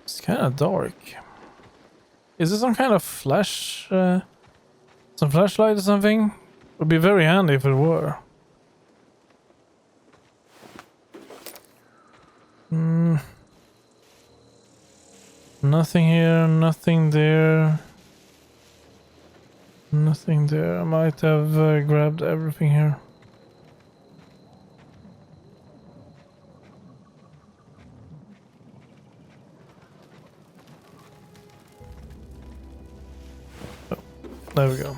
It's kind of dark. Is it some kind of flash? Some flashlight or something? Would be very handy if it were. Nothing here, nothing there. Nothing there. I might have grabbed everything here. Oh, there we go.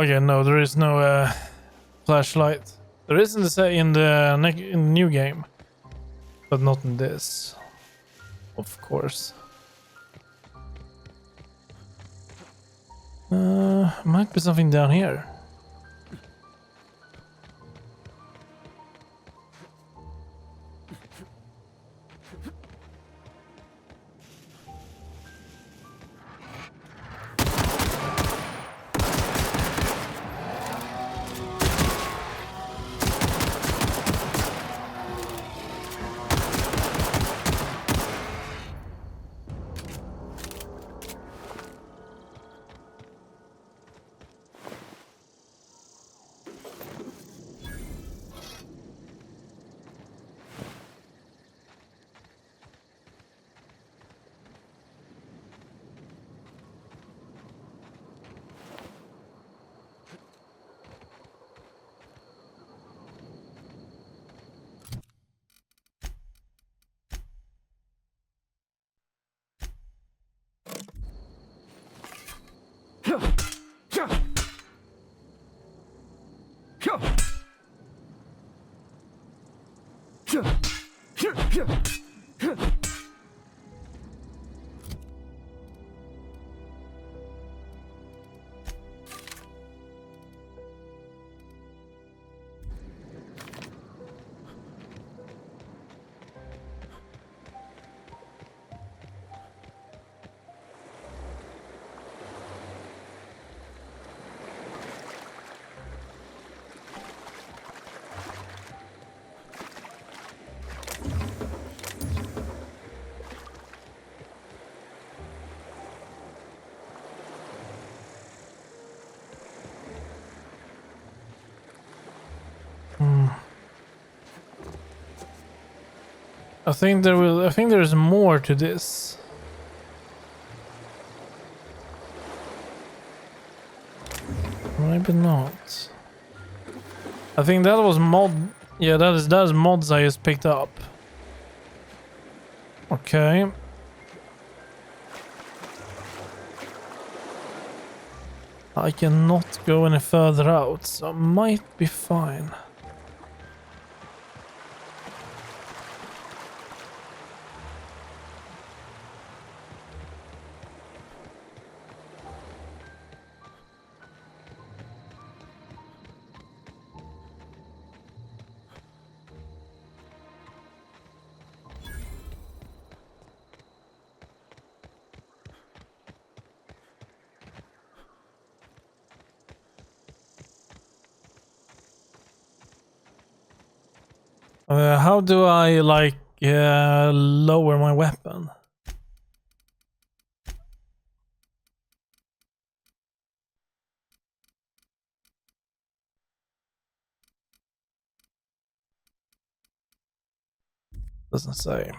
Okay, no, there is no flashlight. There is in the new game, but not in this, of course. Might be something down here. I think there's more to this. Maybe not. I think that was mod. Yeah, that is mods I just picked up. Okay. I cannot go any further out, so I might be fine. How do I like lower my weapon? Doesn't say.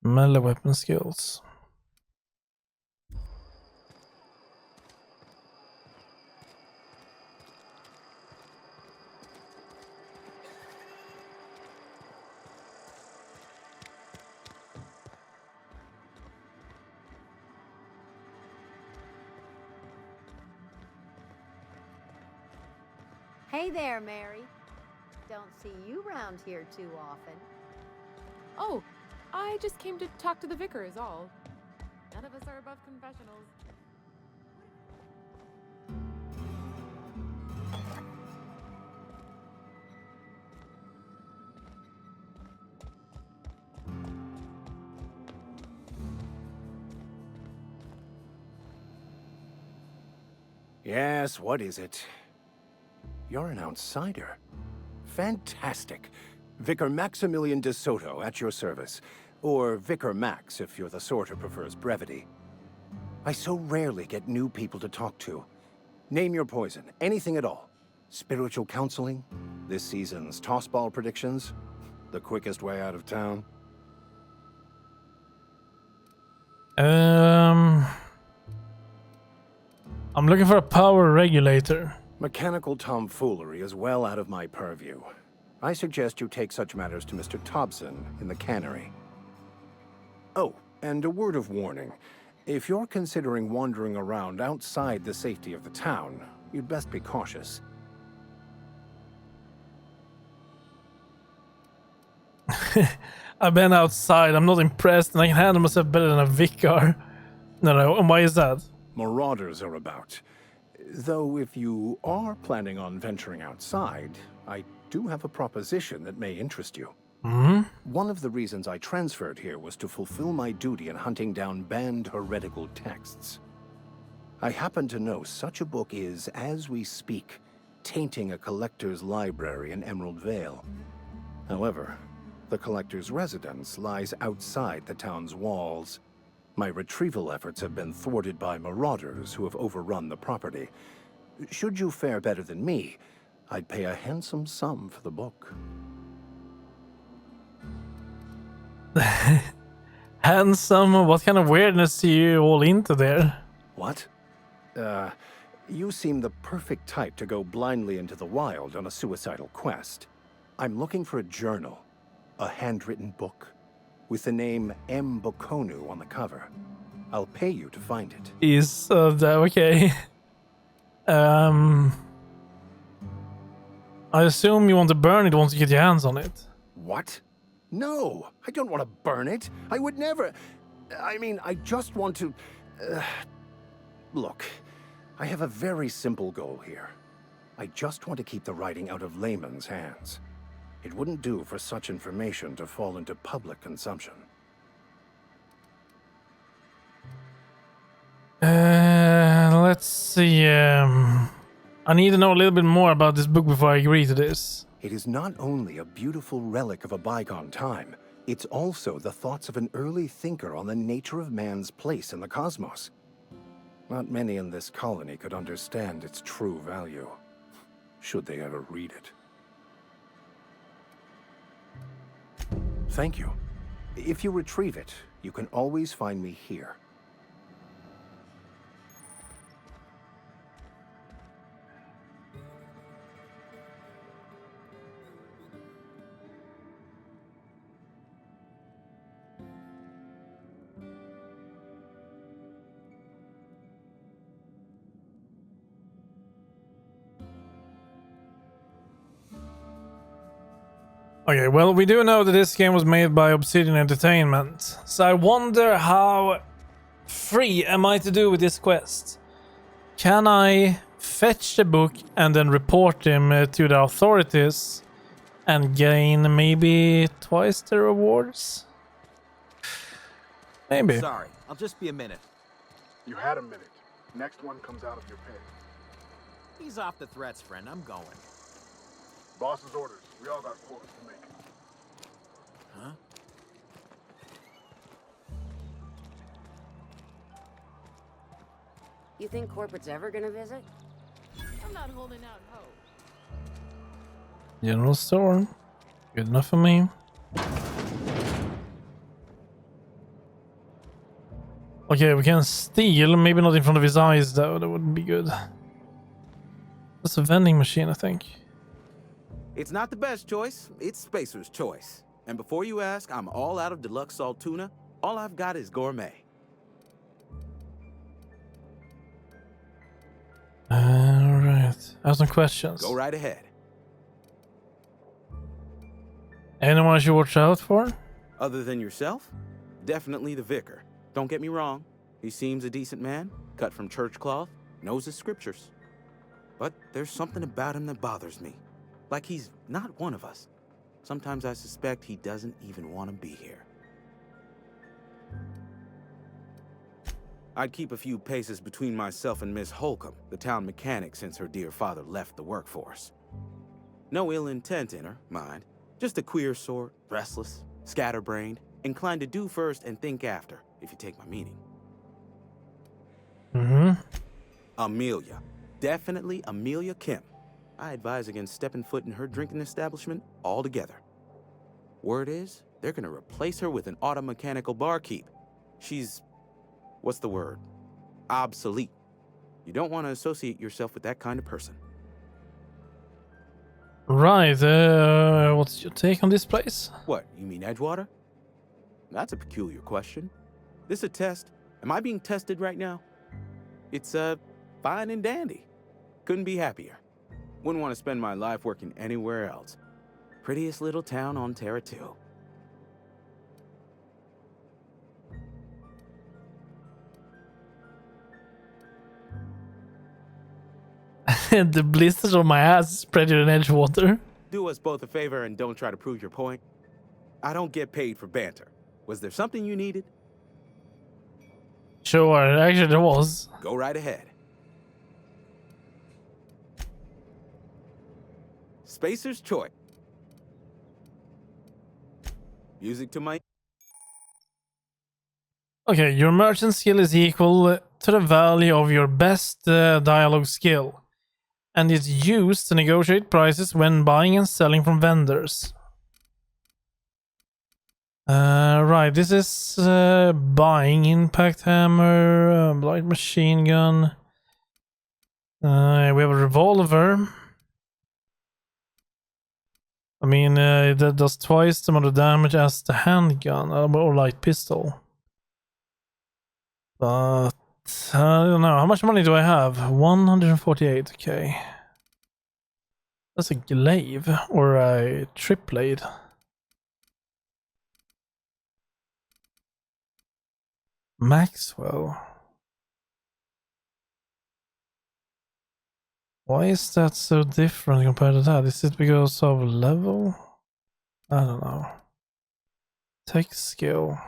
Melee weapon skills. Hey there, Mary. Don't see you round here too often. Oh, I just came to talk to the vicar is all. None of us are above confessionals. Yes, what is it? You're an outsider. Fantastic. Vicar Maximilian de Soto at your service. Or Vicar Max if you're the sort who prefers brevity. I so rarely get new people to talk to. Name your poison, anything at all. Spiritual counseling? This season's tossball predictions? The quickest way out of town? I'm looking for a power regulator. Mechanical tomfoolery is well out of my purview. I suggest you take such matters to Mr. Thompson in the cannery. Oh, and a word of warning. If you're considering wandering around outside the safety of the town, you'd best be cautious. I've been outside, I'm not impressed, and I can handle myself better than a vicar. No, and why is that? Marauders are about. Though if you are planning on venturing outside, I do have a proposition that may interest you. One of the reasons I transferred here was to fulfill my duty in hunting down banned heretical texts. I happen to know such a book is, as we speak, tainting a collector's library in Emerald Vale. However, the collector's residence lies outside the town's walls. My retrieval efforts have been thwarted by marauders who have overrun the property. Should you fare better than me, I'd pay a handsome sum for the book. Handsome? What kind of weirdness are you all into there? What? You seem the perfect type to go blindly into the wild on a suicidal quest. I'm looking for a journal, a handwritten book, with the name M. Bokonu on the cover. I'll pay you to find it. Is okay. I assume you want to burn it once you get your hands on it. What? No, I don't want to burn it. I would never... I mean, I just want to... Look, I have a very simple goal here. I just want to keep the writing out of layman's hands. It wouldn't do for such information to fall into public consumption. Let's see. I need to know a little bit more about this book before I agree to this. It is not only a beautiful relic of a bygone time, it's also the thoughts of an early thinker on the nature of man's place in the cosmos. Not many in this colony could understand its true value, should they ever read it. Thank you. If you retrieve it, you can always find me here. Okay, well, we do know that this game was made by Obsidian Entertainment, so I wonder how free am I to do with this quest? Can I fetch the book and then report him to the authorities and gain maybe twice the rewards? Maybe. Sorry, I'll just be a minute. You had a minute. Next one comes out of your pay. Ease off the threats, friend. I'm going. Boss's orders. We all got calls to make. Huh? You think corporate's ever gonna visit? I'm not holding out hope. General store. Good enough for me. Okay, we can steal. Maybe not in front of his eyes, though. That wouldn't be good. That's a vending machine, I think. It's not the best choice. It's Spacer's choice. And before you ask, I'm all out of deluxe salt tuna. All I've got is gourmet. Alright. I have some questions. Go right ahead. Anyone I should watch out for? Other than yourself? Definitely the vicar. Don't get me wrong. He seems a decent man, cut from church cloth, knows his scriptures. But there's something about him that bothers me. Like he's not one of us. Sometimes I suspect he doesn't even want to be here. I'd keep a few paces between myself and Miss Holcomb, the town mechanic, since her dear father left the workforce. No ill intent in her, mind. Just a queer sort, restless, scatterbrained, inclined to do first and think after, if you take my meaning. Amelia. Definitely Amelia Kim. I advise against stepping foot in her drinking establishment altogether. Word is, they're gonna replace her with an auto-mechanical barkeep. She's... what's the word? Obsolete. You don't want to associate yourself with that kind of person. Right, what's your take on this place? What, you mean Edgewater? That's a peculiar question. This a test? Am I being tested right now? It's, fine and dandy. Couldn't be happier. Wouldn't want to spend my life working anywhere else. Prettiest little town on Terra 2. The blisters on my ass spread in Edgewater. Do us both a favor and don't try to prove your point. I don't get paid for banter. Was there something you needed? Sure, actually there was. Go right ahead. Spacer's choice. Music to my... Okay, your merchant skill is equal to the value of your best dialogue skill, and is used to negotiate prices when buying and selling from vendors. Right, this is buying impact hammer, light machine gun. We have a revolver. I mean, that does twice the amount of damage as the handgun or light pistol. But I don't know. How much money do I have? 148. Okay. That's a glaive or a trip blade. Maxwell. Why is that so different compared to that? Is it because of level? I don't know. Tech skill.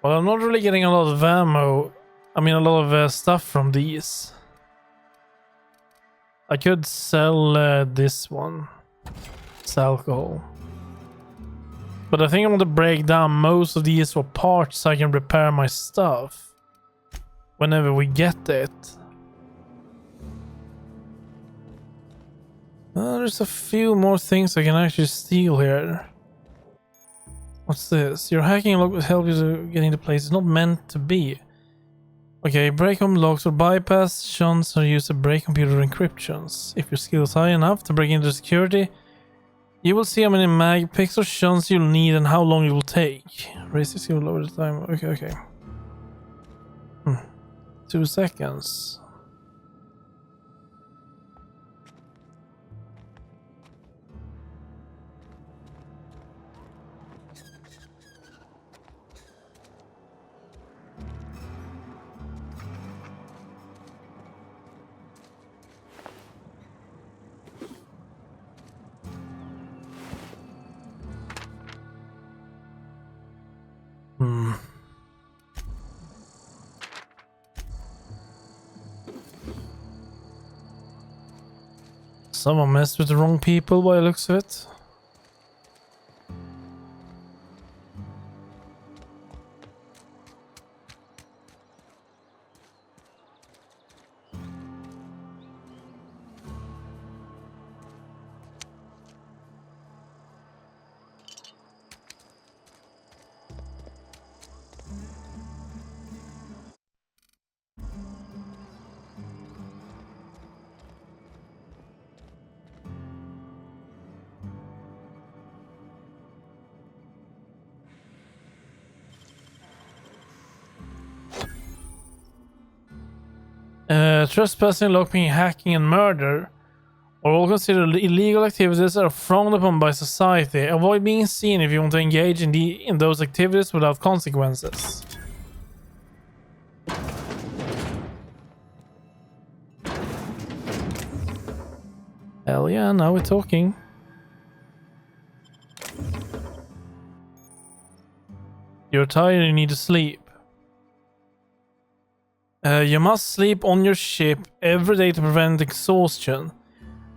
Well, I'm not really getting a lot of ammo. I mean, a lot of stuff from these. I could sell this one. It's alcohol. But I think I want to break down most of these for parts so I can repair my stuff. Whenever we get it. There's a few more things I can actually steal here. What's this? Your hacking lock will help you to get into places not meant to be. Okay, break home locks or bypass shuns are used to break computer encryptions. If your skill is high enough to break into security, you will see how many mag picks or shuns you'll need and how long it will take. Raise your skill over the time. Okay. 2 seconds. Someone messed with the wrong people by the looks of it. Trespassing, lockpicking, hacking, and murder are all considered illegal activities that are frowned upon by society. Avoid being seen if you want to engage in those activities without consequences. Hell yeah, now we're talking. You're tired, you need to sleep. You must sleep on your ship every day to prevent exhaustion.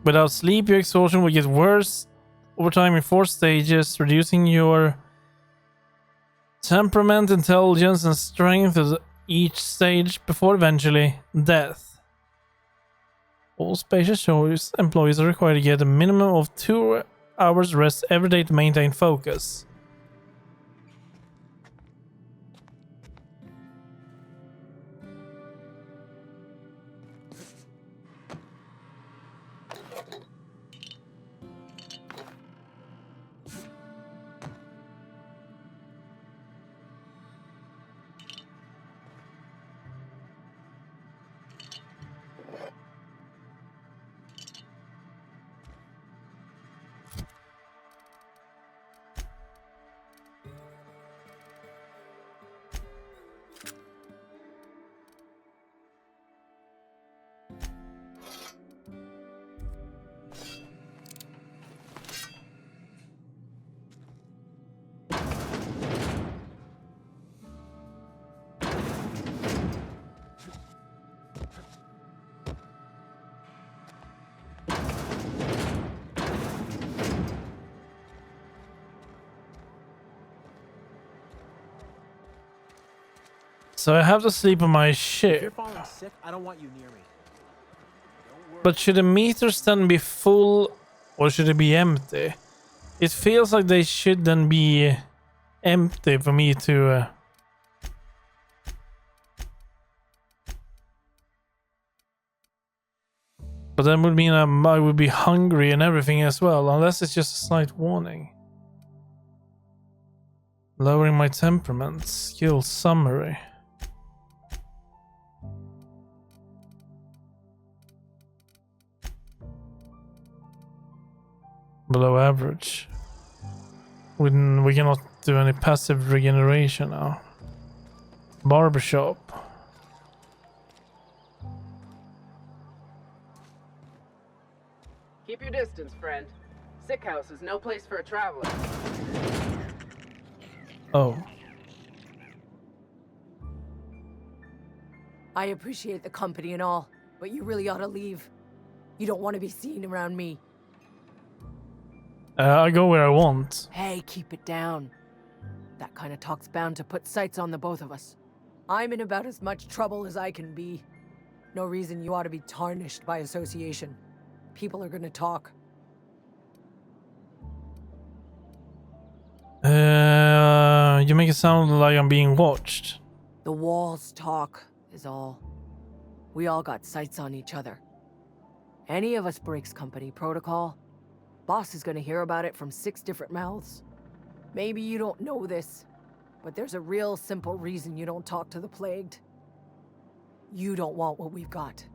Without sleep, your exhaustion will get worse over time in 4 stages, reducing your temperament, intelligence, and strength at each stage before eventually death. All spacious shores employees are required to get a minimum of 2 hours rest every day to maintain focus. So I have to sleep on my If you're ship. falling sick, I don't want you near me. But should the meters then be full or should it be empty? It feels like they should then be empty for me to... But that would mean I would be hungry and everything as well, unless it's just a slight warning. Lowering my temperament. Skill summary. Below average. We cannot do any passive regeneration now. Barbershop. Keep your distance, friend. Sick house is no place for a traveler. Oh. I appreciate the company and all, but you really ought to leave. You don't want to be seen around me. I go where I want. Hey, keep it down. That kind of talk's bound to put sights on the both of us. I'm in about as much trouble as I can be. No reason you ought to be tarnished by association. People are gonna talk. You make it sound like I'm being watched. The walls talk, is all. We all got sights on each other. Any of us breaks company protocol, boss is gonna hear about it from 6 different mouths. Maybe you don't know this, but there's a real simple reason you don't talk to the plagued. You don't want what we've got.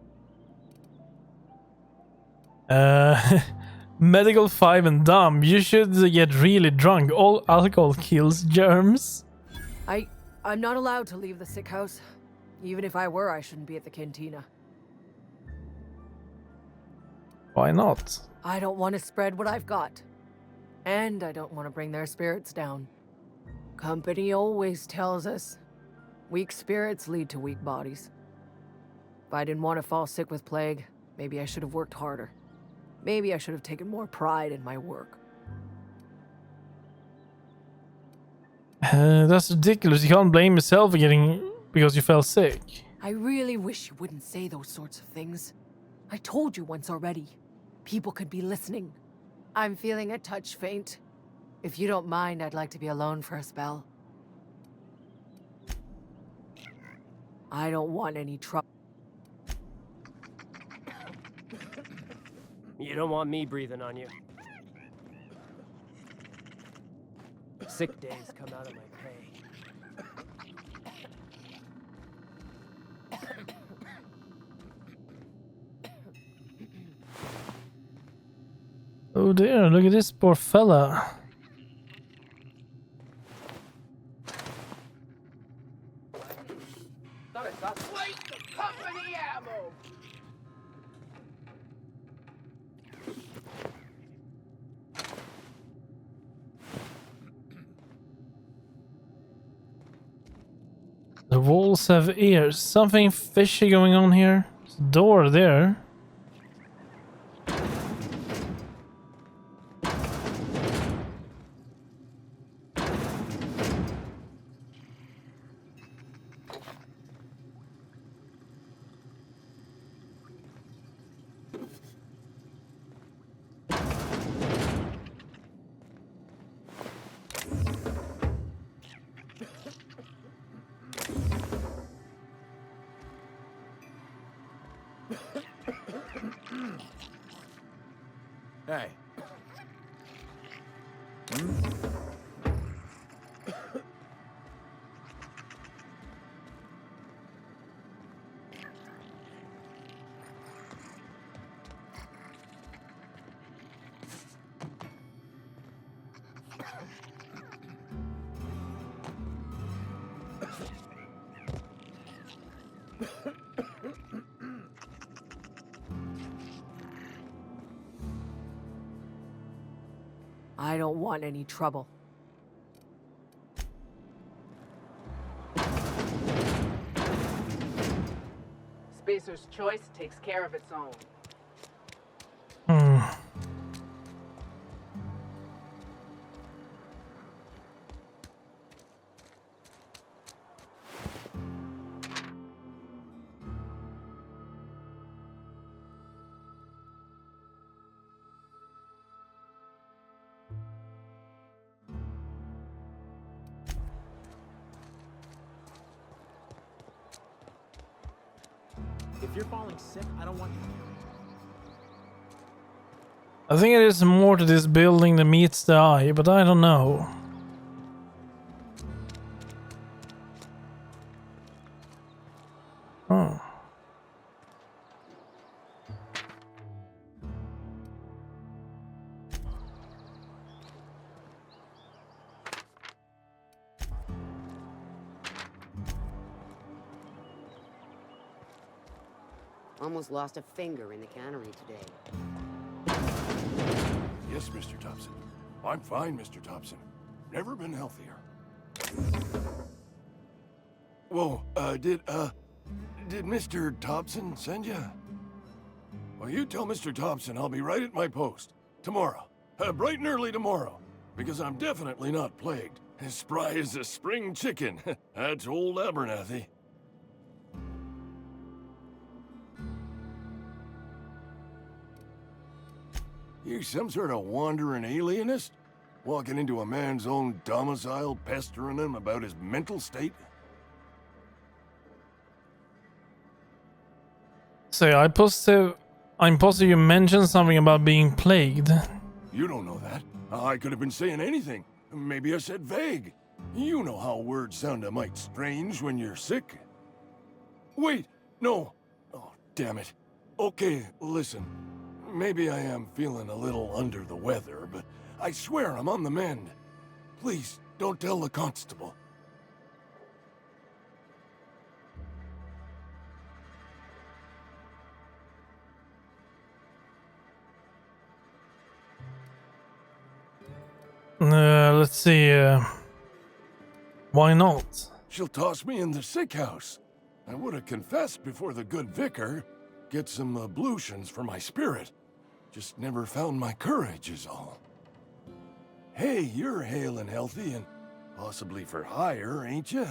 Medical 5 and dumb. You should get really drunk. All alcohol kills germs. I'm not allowed to leave the sick house. Even if I were, I shouldn't be at the cantina. Why not? I don't want to spread what I've got. And I don't want to bring their spirits down. Company always tells us, weak spirits lead to weak bodies. If I didn't want to fall sick with plague, maybe I should have worked harder. Maybe I should have taken more pride in my work. That's ridiculous. You can't blame yourself for because you fell sick. I really wish you wouldn't say those sorts of things. I told you once already. People could be listening. I'm feeling a touch faint. If you don't mind, I'd like to be alone for a spell. I don't want any trouble. You don't want me breathing on you. Sick days come out of my pay. Oh dear, look at this poor fella. Thought I saw company ammo. The walls have ears. Something fishy going on here. There's a door there. Hey. I don't want any trouble. Spacer's choice takes care of its own. If you're falling sick, I don't want you. I think it is more to this building than meets the eye, but I don't know. Oh. Almost lost a finger in the cannery today. Yes, Mr. Thompson. I'm fine, Mr. Thompson. Never been healthier. Whoa, did Mr. Thompson send you? Well, you tell Mr. Thompson I'll be right at my post. Tomorrow. Bright and early tomorrow. Because I'm definitely not plagued. As spry as a spring chicken. That's old Abernathy. You some sort of wandering alienist? Walking into a man's own domicile, pestering him about his mental state? So I'm positive you mentioned something about being plagued. You don't know that. I could have been saying anything. Maybe I said vague. You know how words sound a mite strange when you're sick. Wait, no. Oh, damn it. Okay, listen. Maybe I am feeling a little under the weather, but I swear I'm on the mend. Please, don't tell the constable. Let's see. Why not? She'll toss me in the sick house. I would have confessed before the good vicar. Get some ablutions for my spirit. Just never found my courage is all. Hey, you're hale and healthy and possibly for hire, ain't ya?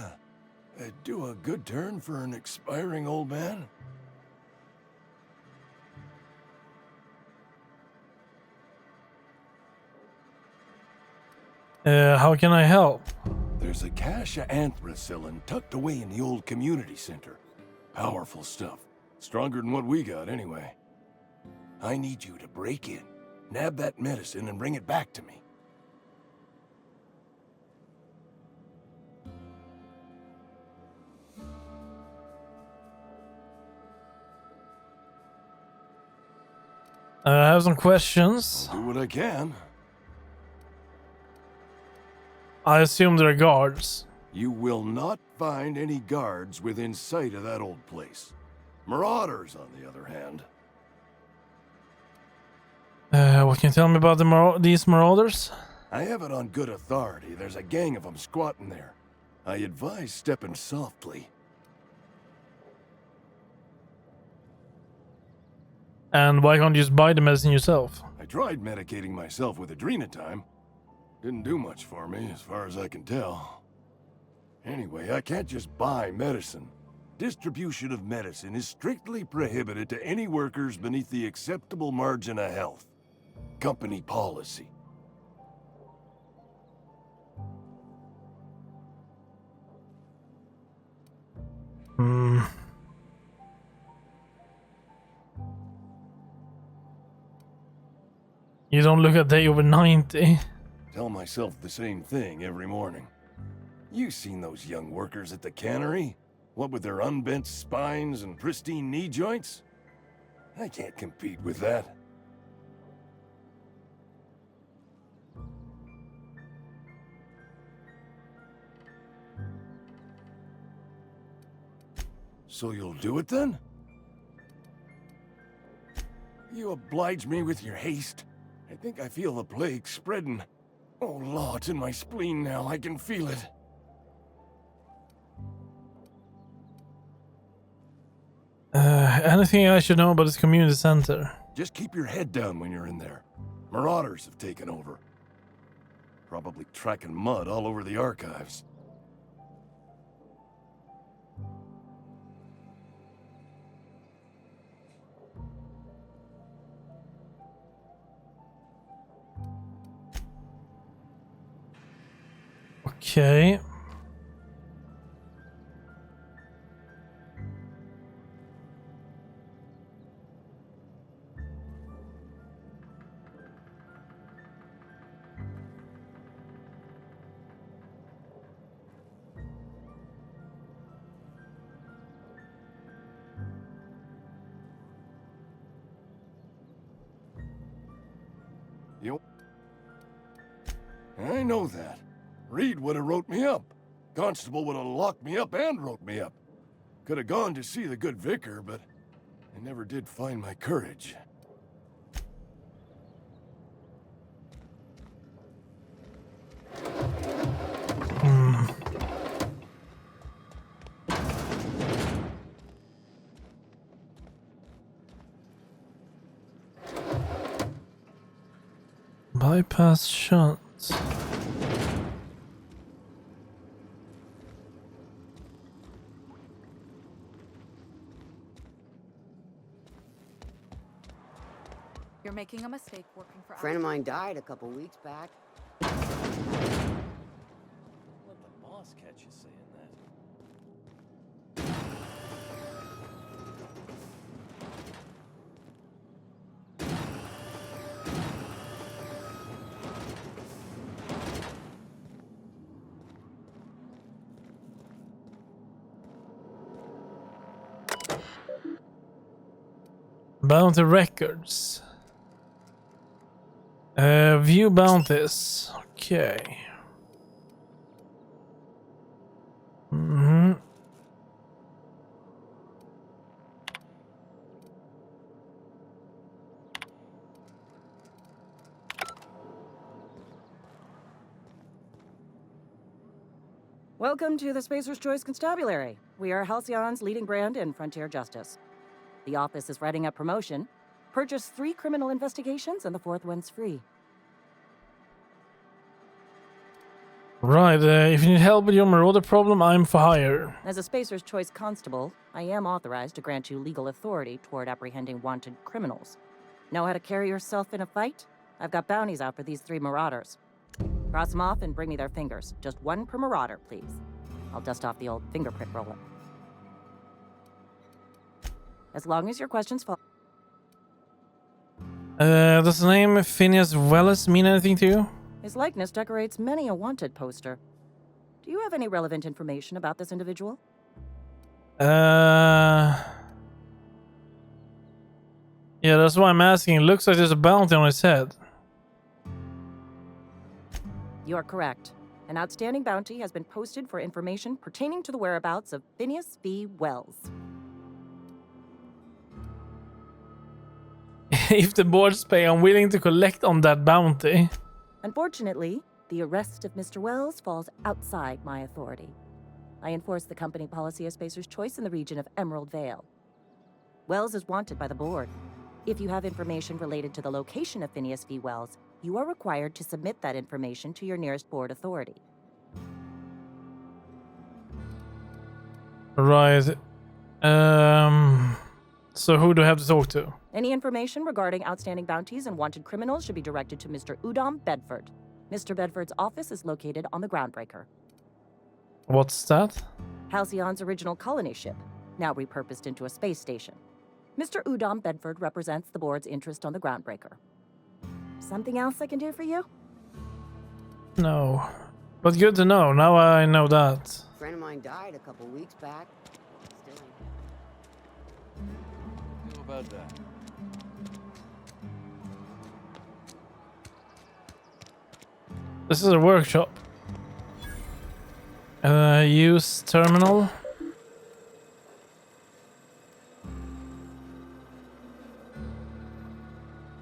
Do a good turn for an expiring old man? How can I help? There's a cache of anthracillin tucked away in the old community center. Powerful stuff. Stronger than what we got, anyway. I need you to break in, nab that medicine, and bring it back to me. I have some questions. I'll do what I can. I assume they're guards. You will not find any guards within sight of that old place. Marauders, on the other hand. What can you tell me about these marauders? I have it on good authority. There's a gang of them squatting there. I advise stepping softly. And why can't you just buy the medicine yourself? I tried medicating myself with Adrenatime. Didn't do much for me, as far as I can tell. Anyway, I can't just buy medicine. Distribution of medicine is strictly prohibited to any workers beneath the acceptable margin of health. Company policy. You don't look a day over 90. Tell myself the same thing every morning. You seen those young workers at the cannery? What with their unbent spines and pristine knee joints? I can't compete with that. So you'll do it then? You oblige me with your haste. I think I feel the plague spreading. Oh, Law, it's in my spleen now. I can feel it. Anything I should know about this community center? Just keep your head down when you're in there. Marauders have taken over. Probably tracking mud all over the archives. Okay. I know that. Reed would have wrote me up. Constable would have locked me up and wrote me up. Could have gone to see the good vicar, but I never did find my courage. Bypass shots. You're making a mistake working for A friend of mine died a couple weeks back. Bounty records. View bounties. Okay. Welcome to the Spacer's Choice Constabulary. We are Halcyon's leading brand in frontier justice. The office is writing up promotion. Purchase 3 criminal investigations and the 4th one's free. Right, if you need help with your marauder problem, I'm for hire. As a Spacer's Choice Constable, I am authorized to grant you legal authority toward apprehending wanted criminals. Know how to carry yourself in a fight? I've got bounties out for these 3 marauders. Cross them off and bring me their fingers. Just 1 per marauder, please. I'll dust off the old fingerprint roller. As long as your questions fall. Does the name Phineas Welles mean anything to you? His likeness decorates many a wanted poster. Do you have any relevant information about this individual? Yeah, that's why I'm asking. It looks like there's a bounty on his head. You are correct. An outstanding bounty has been posted for information pertaining to the whereabouts of Phineas V. Wells. If the boards pay, I'm willing to collect on that bounty. Unfortunately, the arrest of Mr. Wells falls outside my authority. I enforce the company policy of Spacer's Choice in the region of Emerald Vale. Wells is wanted by the board. If you have information related to the location of Phineas V. Wells, you are required to submit that information to your nearest board authority. Right. So who do I have to talk to? Any information regarding outstanding bounties and wanted criminals should be directed to Mr. Udom Bedford. Mr. Bedford's office is located on the Groundbreaker. What's that? Halcyon's original colony ship, now repurposed into a space station. Mr. Udom Bedford represents the board's interest on the Groundbreaker. Something else I can do for you? No. But good to know. Now I know that. A friend of mine died a couple weeks back. Still ain't. How about that? This is a workshop. Use terminal.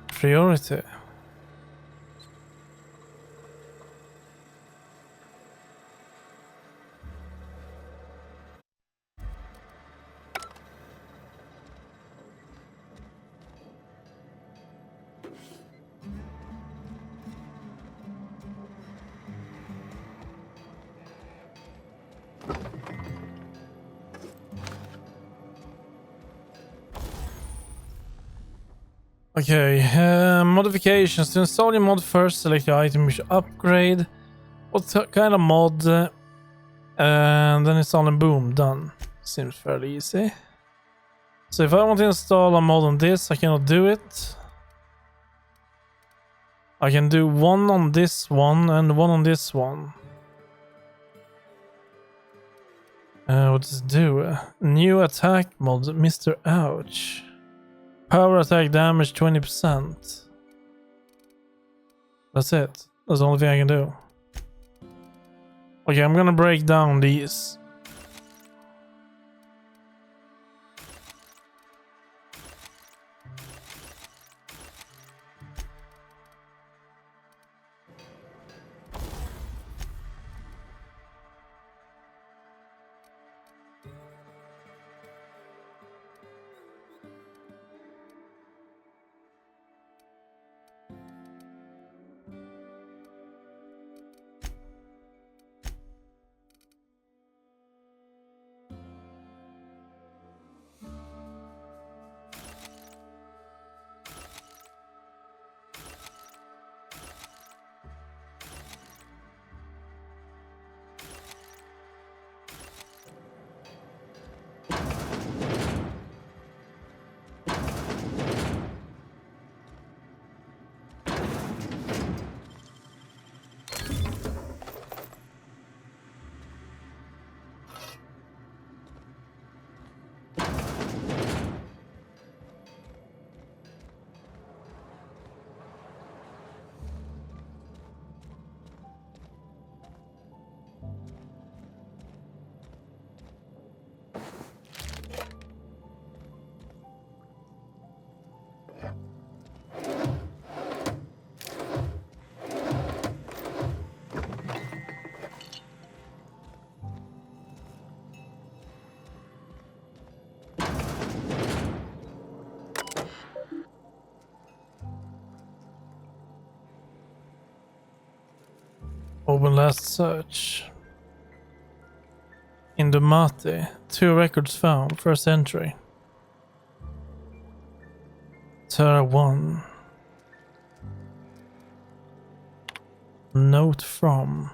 Priority. Okay, modifications. To install your mod first, select your item you should upgrade. What kind of mod? And then install and boom, done. Seems fairly easy. So if I want to install a mod on this, I cannot do it. I can do one on this one and one on this one. What does it do? New attack mod, Mr. Ouch. Power attack damage 20%. That's it. That's the only thing I can do. Okay, I'm gonna break down these. open last search. Indomati. 2 records found. First entry. Terra 1. Note from.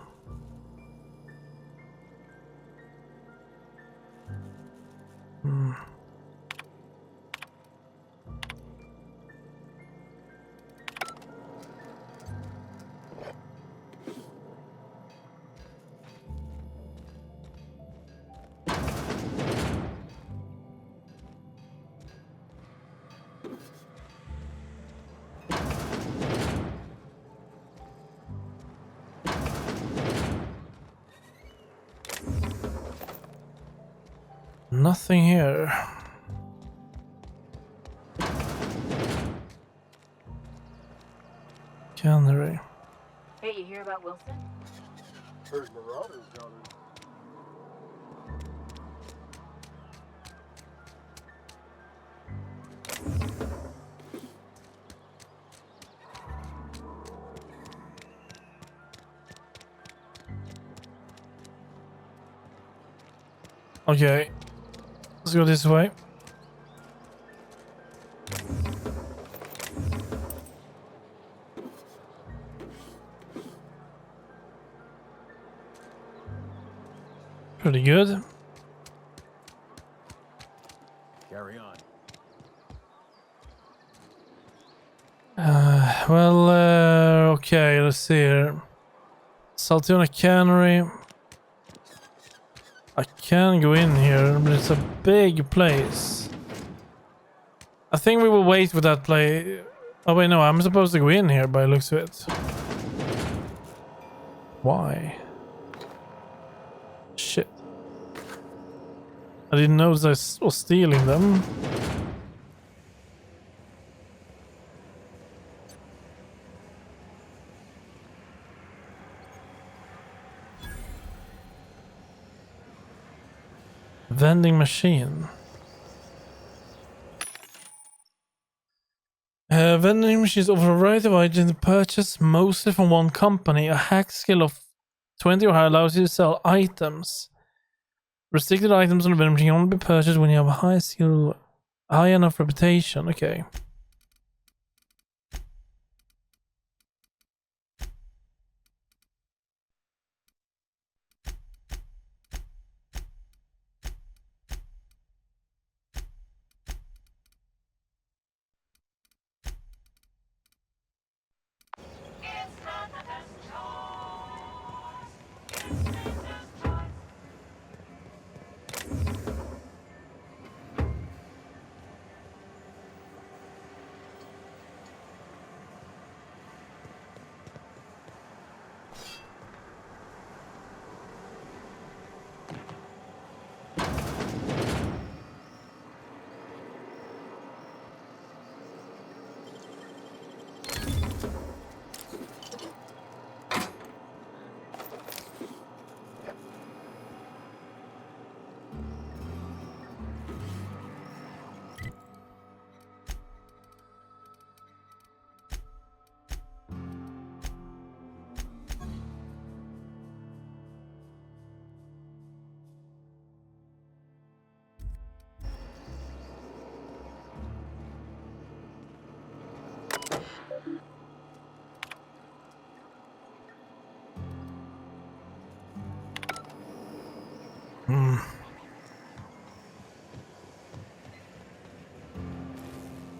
Nothing here. Cannery. Hey, you hear about Wilson? There's marauders down in. Okay. Let's go this way. Pretty good. Carry on. Okay, let's see here. Saltuna Cannery. I can go in here, but it's a big place. I think we will wait for that play. Oh wait, no, I'm supposed to go in here by the looks of it. Why? Shit. I didn't notice I was stealing them. Vending machine. Vending machines offer a variety of items to purchase, mostly from one company. A hack skill of 20 or higher allows you to sell items. Restricted items on the vending machine can only be purchased when you have a high skill, high enough reputation. Okay.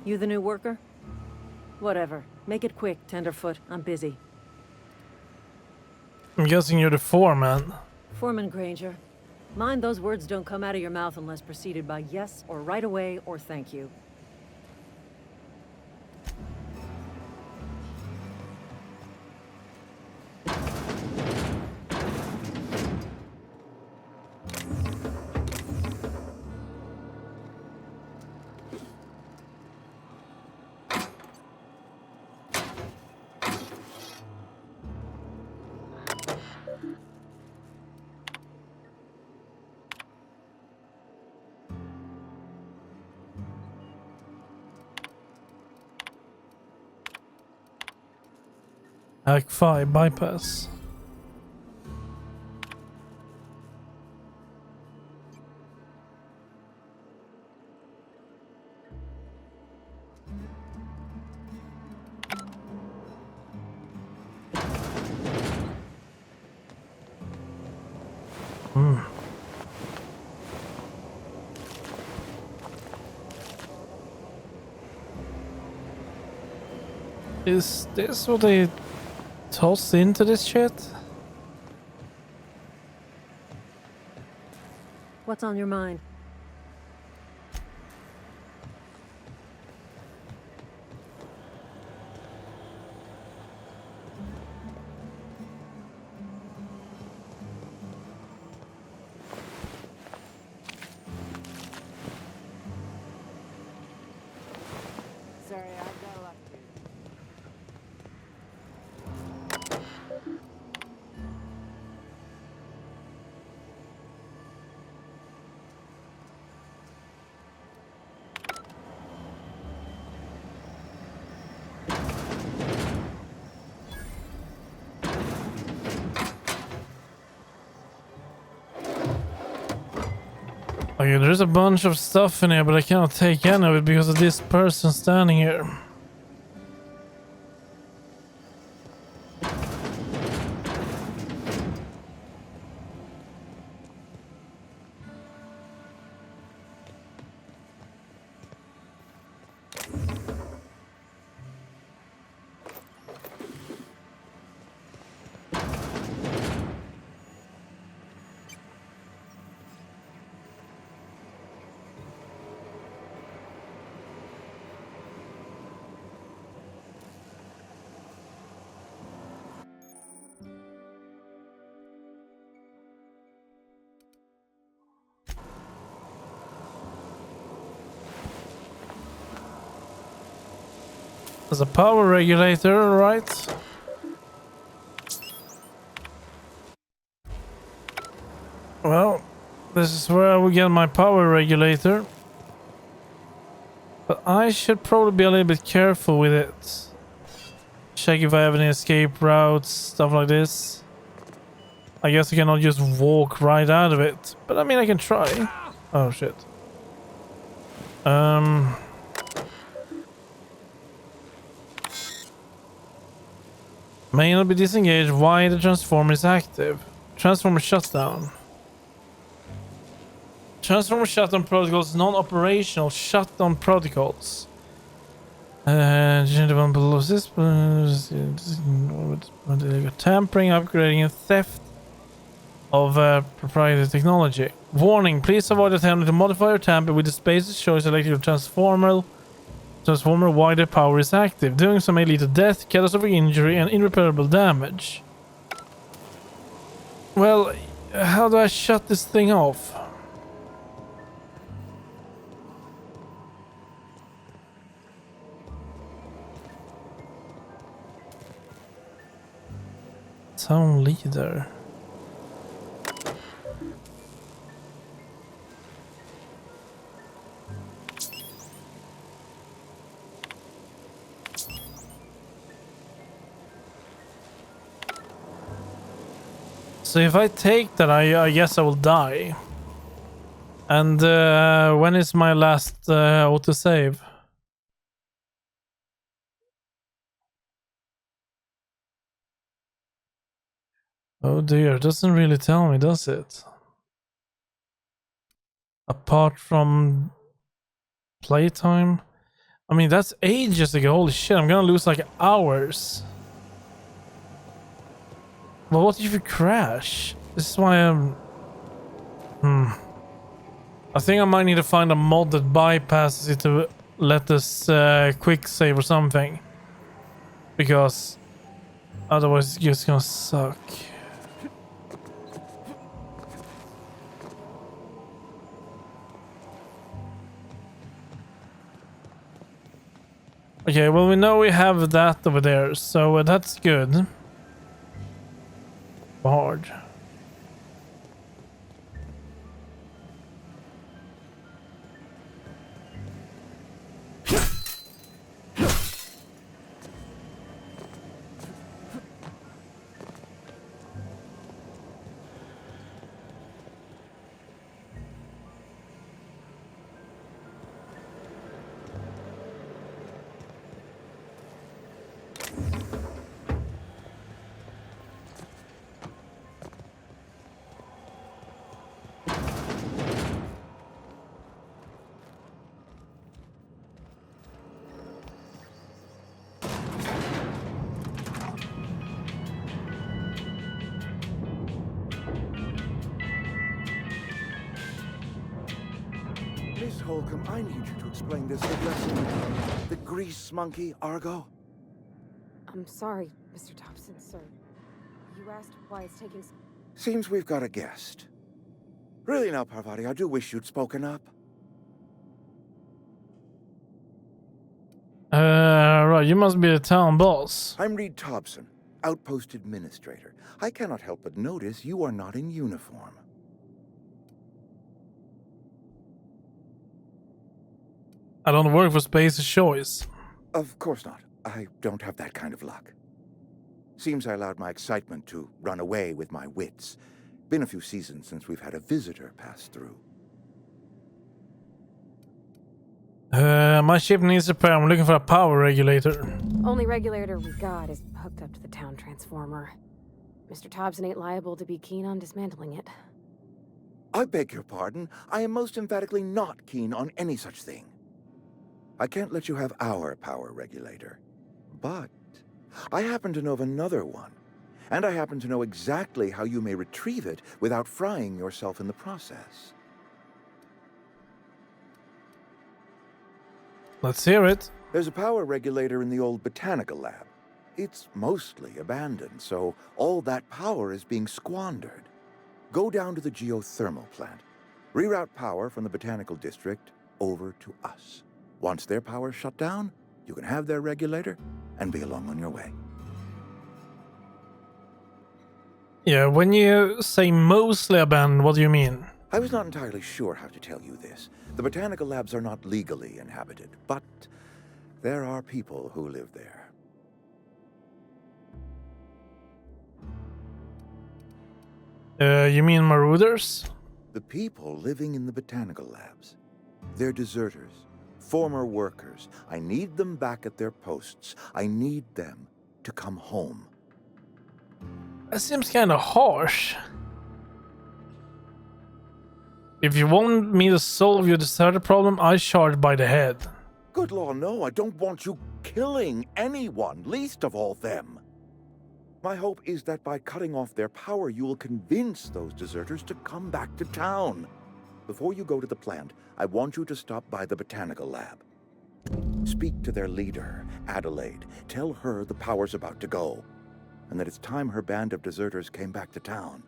You the new worker? Whatever. Make it quick, Tenderfoot. I'm busy. I'm guessing you're the foreman. Foreman Granger. Mind those words don't come out of your mouth unless preceded by yes or right away or thank you. Act 5 bypass. Is this what they toss into this shit? What's on your mind? Sorry, I've got a lot to do. Okay, there's a bunch of stuff in here, but I cannot take any of it because of this person standing here. There's a power regulator, right? Well, this is where I will get my power regulator. But I should probably be a little bit careful with it. Check if I have any escape routes, stuff like this. I guess I cannot just walk right out of it. But I mean, I can try. Oh, shit. May not be disengaged. Why the transformer is active? Transformer shutdown. Transformer shutdown protocols, non-operational shutdown protocols. Tampering, upgrading, and theft of proprietary technology. Warning: please avoid attempting to modify or tamper with the space's choice electrical transformer while the power is active. Doing so may lead to death, catastrophic injury, and irreparable damage. Well, how do I shut this thing off? Town leader. So if I take that, I guess I will die. And when is my last autosave? Oh dear, it doesn't really tell me, does it? Apart from playtime? I mean, that's ages ago. Holy shit, I'm gonna lose like hours. But what if you crash? This is why I'm... I think I might need to find a mod that bypasses it to let us quick save or something. Because otherwise it's just gonna suck. Okay, well, we know we have that over there, so that's good. Hard. Holcomb, I need you to explain this addressing the grease monkey, Argo. I'm sorry, Mr. Thompson, sir. You asked why it's taking so... Seems we've got a guest. Really now, Parvati, I do wish you'd spoken up. Right, you must be the town boss. I'm Reed Thompson, Outpost Administrator. I cannot help but notice you are not in uniform. I don't work for Space's Choice. Of course not. I don't have that kind of luck. Seems I allowed my excitement to run away with my wits. Been a few seasons since we've had a visitor pass through. My ship needs repair. I'm looking for a power regulator. Only regulator we got is hooked up to the town transformer. Mr. Thompson ain't liable to be keen on dismantling it. I beg your pardon. I am most emphatically not keen on any such thing. I can't let you have our power regulator. But I happen to know of another one. And I happen to know exactly how you may retrieve it without frying yourself in the process. Let's hear it. There's a power regulator in the old botanical lab. It's mostly abandoned, so all that power is being squandered. Go down to the geothermal plant. Reroute power from the botanical district over to us. Once their power's shut down, you can have their regulator and be along on your way. Yeah, when you say mostly abandoned, what do you mean? I was not entirely sure how to tell you this. The botanical labs are not legally inhabited, but there are people who live there. You mean marauders? The people living in the botanical labs. They're deserters, former workers. I need them back at their posts. I need them to come home. That seems kind of harsh. If you want me to solve your deserter problem, I charge by the head. Good Lord, no, I don't want you killing anyone, least of all them. My hope is that by cutting off their power, you will convince those deserters to come back to town. Before you go to the plant, I want you to stop by the botanical lab. Speak to their leader, Adelaide. Tell her the power's about to go, and that it's time her band of deserters came back to town.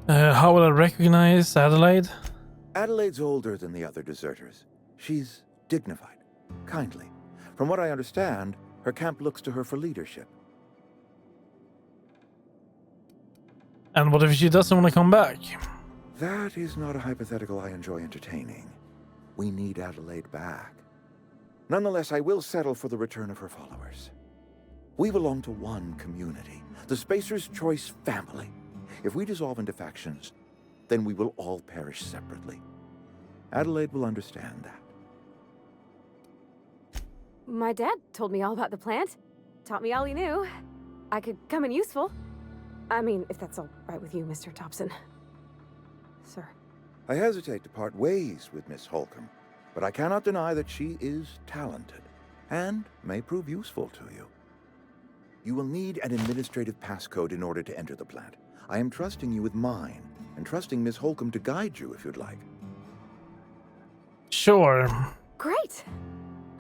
How will I recognize Adelaide? Adelaide's older than the other deserters. She's dignified, kindly. From what I understand, her camp looks to her for leadership. And what if she doesn't want to come back? That is not a hypothetical I enjoy entertaining. We need Adelaide back. Nonetheless, I will settle for the return of her followers. We belong to one community, the Spacer's Choice family. If we dissolve into factions, then we will all perish separately. Adelaide will understand that. My dad told me all about the plant. Taught me all he knew. I could come in useful. I mean, if that's all right with you, Mr. Thompson. Sir. I hesitate to part ways with Miss Holcomb, but I cannot deny that she is talented and may prove useful to you. You will need an administrative passcode in order to enter the plant. I am trusting you with mine, and trusting Miss Holcomb to guide you if you'd like. Sure. Great!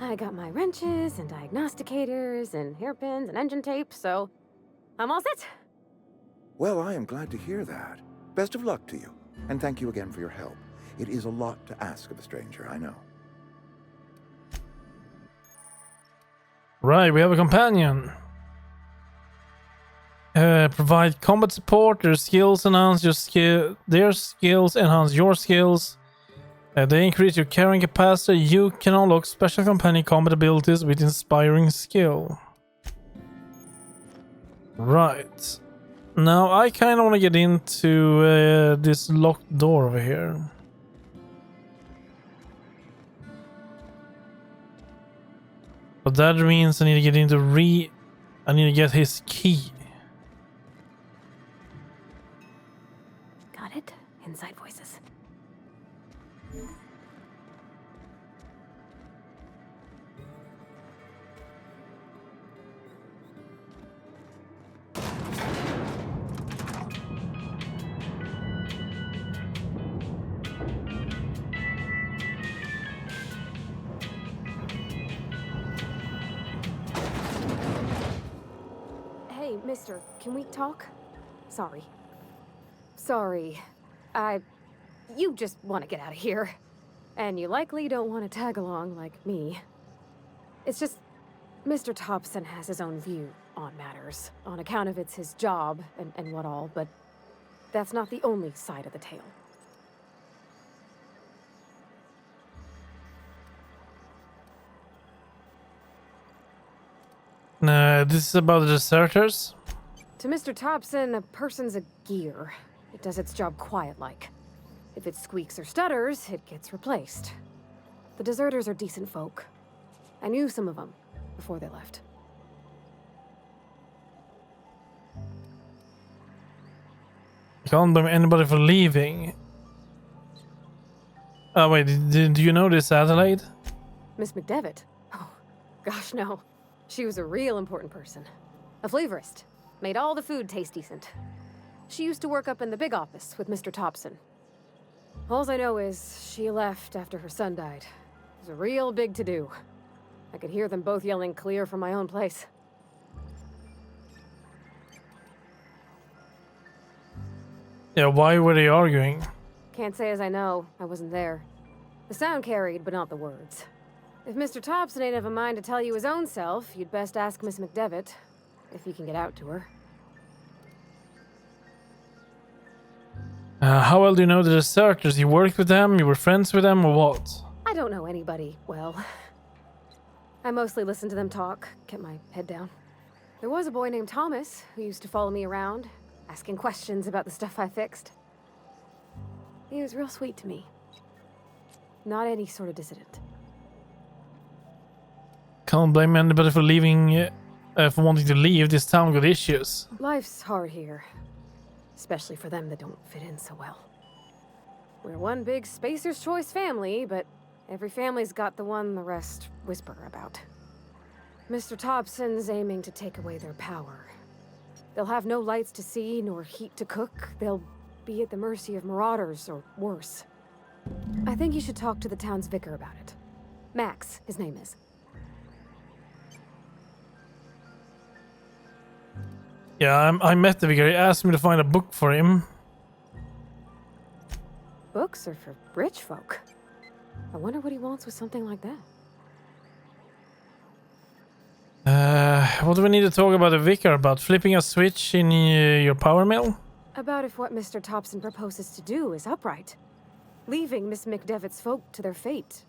I got my wrenches and diagnosticators and hairpins and engine tape, so I'm all set. Well, I am glad to hear that. Best of luck to you, and thank you again for your help. It is a lot to ask of a stranger, I know. Right, we have a companion. Provide combat support. Their skills enhance your skill. Their skills enhance your skills. They increase your carrying capacity. You can unlock special companion combat abilities with inspiring skill. Right. Now I kind of want to get into this locked door over here. But that means I need to get into I need to get his key. Got it? Inside voices. Mister, can we talk? Sorry. You just want to get out of here. And you likely don't want to tag along like me. It's just, Mr. Thompson has his own view on matters, on account of it's his job and what all, but that's not the only side of the tale. This is about the deserters. To Mr. Thompson, a person's a gear. It does its job quiet-like. If it squeaks or stutters, it gets replaced. The deserters are decent folk. I knew some of them before they left. Can't blame anybody for leaving. Oh wait, did you know this, Adelaide? Miss McDevitt? Oh, gosh no. She was a real important person. A flavorist. Made all the food taste decent. She used to work up in the big office with Mr. Thompson. All I know is she left after her son died. It was a real big to-do. I could hear them both yelling clear from my own place. Yeah, why were they arguing? Can't say as I know. I wasn't there. The sound carried, but not the words. If Mr. Thompson ain't of a mind to tell you his own self, you'd best ask Miss McDevitt, if you can get out to her. How well do you know the deserters? You worked with them? You were friends with them, or what? I don't know anybody well. I mostly listened to them talk, kept my head down. There was a boy named Thomas who used to follow me around, asking questions about the stuff I fixed. He was real sweet to me. Not any sort of dissident. Can't blame anybody for leaving, for wanting to leave. This town got issues. Life's hard here. Especially for them that don't fit in so well. We're one big Spacer's Choice family, but every family's got the one the rest whisper about. Mr. Thompson's aiming to take away their power. They'll have no lights to see, nor heat to cook. They'll be at the mercy of marauders, or worse. I think you should talk to the town's vicar about it. Max, his name is. Yeah, I met the vicar. He asked me to find a book for him. Books are for rich folk. I wonder what he wants with something like that. What do we need to talk about the vicar about? Flipping a switch in your power mill? About if what Mr. Thompson proposes to do is upright. Leaving Miss McDevitt's folk to their fate.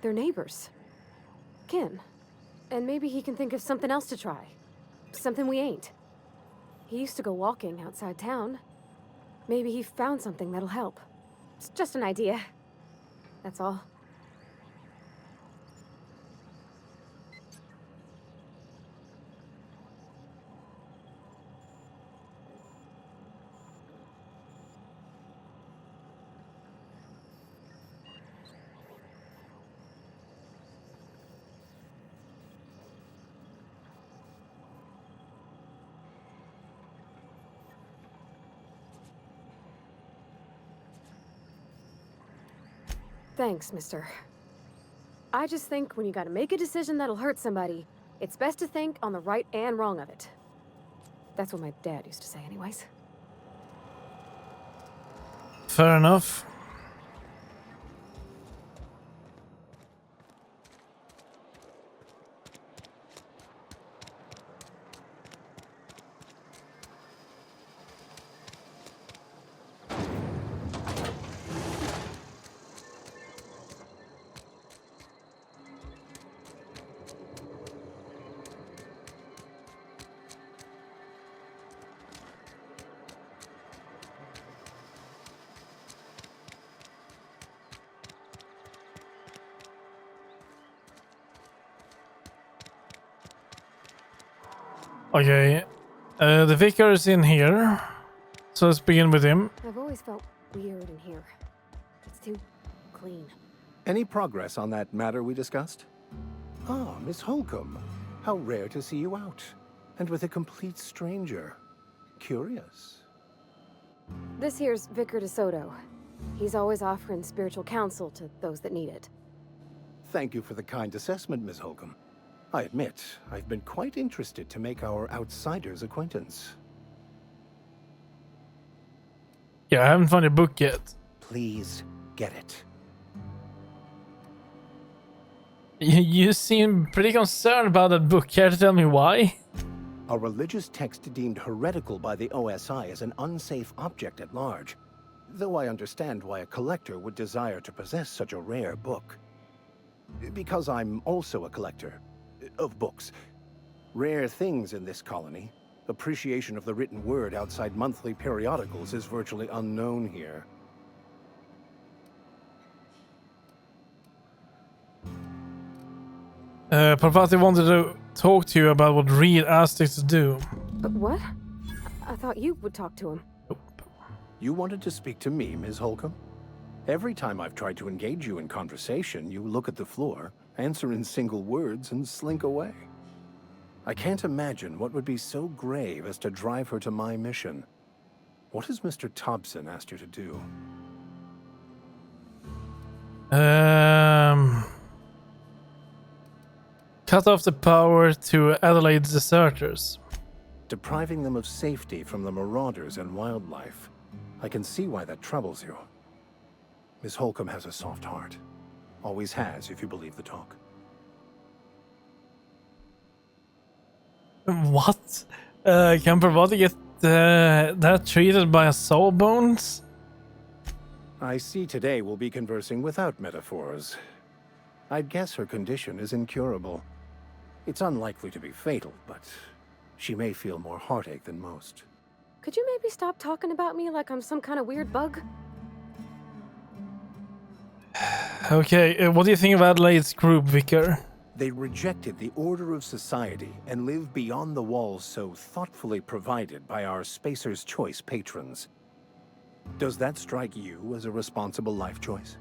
Their neighbors. Kin. And maybe he can think of something else to try. Something we ain't. He used to go walking outside town. Maybe he found something that'll help. It's just an idea. That's all. Thanks, mister. I just think when you gotta make a decision that'll hurt somebody, it's best to think on the right and wrong of it. That's what my dad used to say anyways. Fair enough. Okay, the vicar is in here, so let's begin with him. I've always felt weird in here. It's too clean. Any progress on that matter we discussed? Ah, Miss Holcomb. How rare to see you out. And with a complete stranger. Curious. This here's Vicar DeSoto. He's always offering spiritual counsel to those that need it. Thank you for the kind assessment, Miss Holcomb. I admit, I've been quite interested to make our outsider's acquaintance. Yeah, I haven't found your book yet. Please get it. You seem pretty concerned about that book. Care to tell me why? A religious text deemed heretical by the OSI is an unsafe object at large, though I understand why a collector would desire to possess such a rare book. Because I'm also a collector of books. Rare things in this colony. Appreciation of the written word outside monthly periodicals is virtually unknown here. Parvati wanted to talk to you about what Reed asked us to do. But what? I thought you would talk to him. You wanted to speak to me, Ms. Holcomb? Every time I've tried to engage you in conversation, you look at the floor, answer in single words, and slink away. I can't imagine what would be so grave as to drive her to my mission. What has Mr. Thompson asked you to do? Cut off the power to Adelaide's deserters. Depriving them of safety from the marauders and wildlife. I can see why that troubles you. Miss Holcomb has a soft heart. Always has, if you believe the talk. What? Can Parvati get that treated by a soul bones? I see today we'll be conversing without metaphors. I'd guess her condition is incurable. It's unlikely to be fatal, but she may feel more heartache than most. Could you maybe stop talking about me like I'm some kind of weird bug? Okay, what do you think of Adelaide's group, Vicar? They rejected the order of society and live beyond the walls so thoughtfully provided by our Spacer's Choice patrons. Does that strike you as a responsible life choice?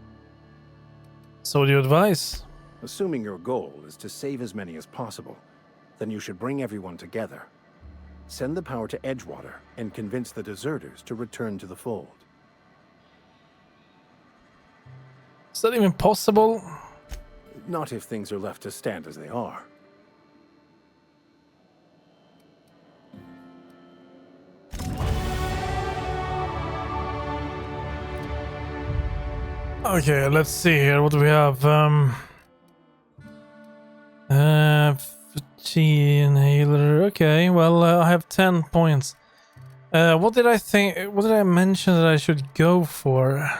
So do you advise? Assuming your goal is to save as many as possible, then you should bring everyone together. Send the power to Edgewater and convince the deserters to return to the fold. Is that even possible? Not if things are left to stand as they are. Okay, let's see here. What do we have? 15 inhaler. Okay, well, I have 10 points. What did I think? What did I mention that I should go for?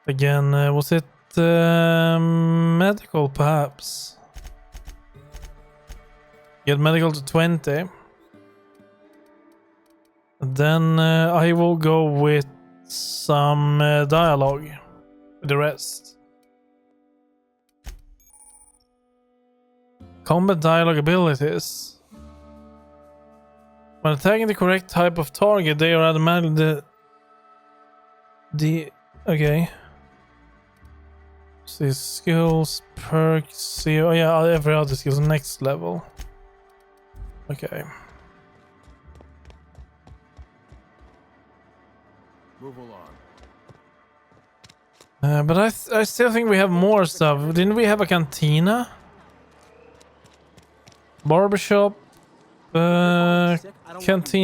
Again, was it medical, perhaps? Get medical to 20. Then I will go with some dialogue with the rest. Combat dialogue abilities. When attacking the correct type of target, they are automatically okay. See skills, perks, see, oh yeah, every other skill is next level. Okay. Move along. But I still think we have more stuff. Didn't we have a cantina? Barbershop, canteen.